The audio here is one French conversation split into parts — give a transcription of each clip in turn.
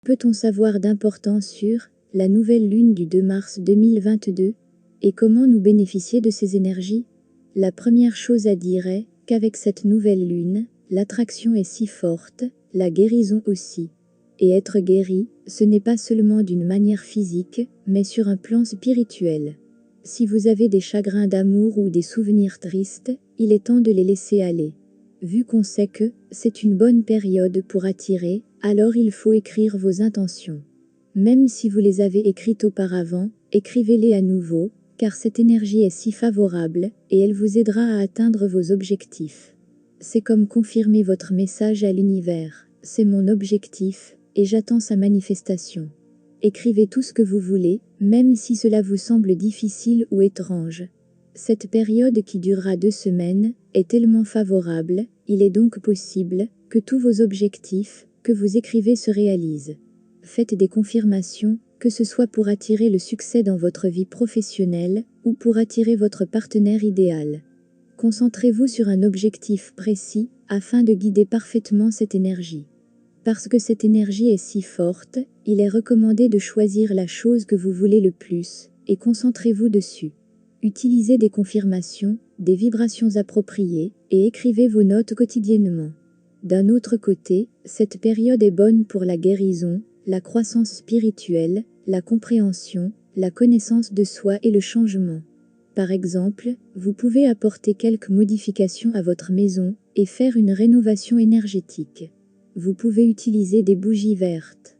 Peut-on savoir d'importance sur la nouvelle lune du 2 mars 2022 et comment nous bénéficier de ces énergies? La première chose à dire est qu'avec cette nouvelle lune, l'attraction est si forte, la guérison aussi. Et être guéri, ce n'est pas seulement d'une manière physique, mais sur un plan spirituel. Si vous avez des chagrins d'amour ou des souvenirs tristes, il est temps de les laisser aller. Vu qu'on sait que c'est une bonne période pour attirer, alors il faut écrire vos intentions. Même si vous les avez écrites auparavant, écrivez-les à nouveau, car cette énergie est si favorable, et elle vous aidera à atteindre vos objectifs. C'est comme confirmer votre message à l'univers. C'est mon objectif, et j'attends sa manifestation. Écrivez tout ce que vous voulez, même si cela vous semble difficile ou étrange. Cette période qui durera 2 semaines est tellement favorable, il est donc possible que tous vos objectifs que vous écrivez se réalisent. Faites des confirmations, que ce soit pour attirer le succès dans votre vie professionnelle ou pour attirer votre partenaire idéal. Concentrez-vous sur un objectif précis afin de guider parfaitement cette énergie. Parce que cette énergie est si forte, il est recommandé de choisir la chose que vous voulez le plus et concentrez-vous dessus. Utilisez des confirmations, des vibrations appropriées et écrivez vos notes quotidiennement. D'un autre côté, cette période est bonne pour la guérison, la croissance spirituelle, la compréhension, la connaissance de soi et le changement. Par exemple, vous pouvez apporter quelques modifications à votre maison et faire une rénovation énergétique. Vous pouvez utiliser des bougies vertes.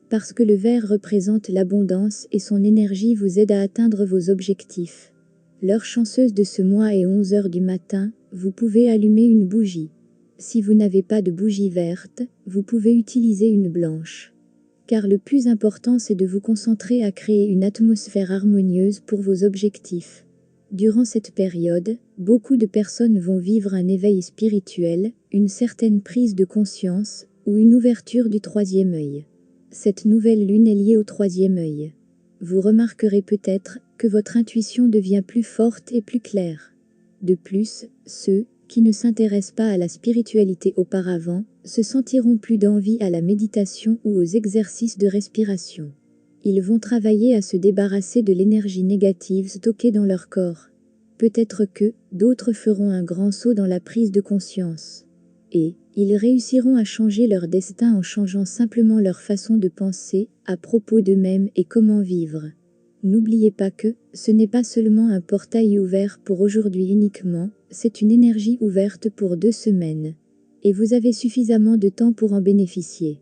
Parce que le vert représente l'abondance et son énergie vous aide à atteindre vos objectifs. L'heure chanceuse de ce mois est 11 h du matin, vous pouvez allumer une bougie. Si vous n'avez pas de bougie verte, vous pouvez utiliser une blanche. Car le plus important c'est de vous concentrer à créer une atmosphère harmonieuse pour vos objectifs. Durant cette période, beaucoup de personnes vont vivre un éveil spirituel, une certaine prise de conscience, ou une ouverture du 3e œil. Cette nouvelle lune est liée au 3e œil. Vous remarquerez peut-être que votre intuition devient plus forte et plus claire. De plus, ceux qui ne s'intéressent pas à la spiritualité auparavant se sentiront plus d'envie à la méditation ou aux exercices de respiration. Ils vont travailler à se débarrasser de l'énergie négative stockée dans leur corps. Peut-être que d'autres feront un grand saut dans la prise de conscience. Et ils réussiront à changer leur destin en changeant simplement leur façon de penser à propos d'eux-mêmes et comment vivre. N'oubliez pas que ce n'est pas seulement un portail ouvert pour aujourd'hui uniquement, c'est une énergie ouverte pour 2 semaines. Et vous avez suffisamment de temps pour en bénéficier.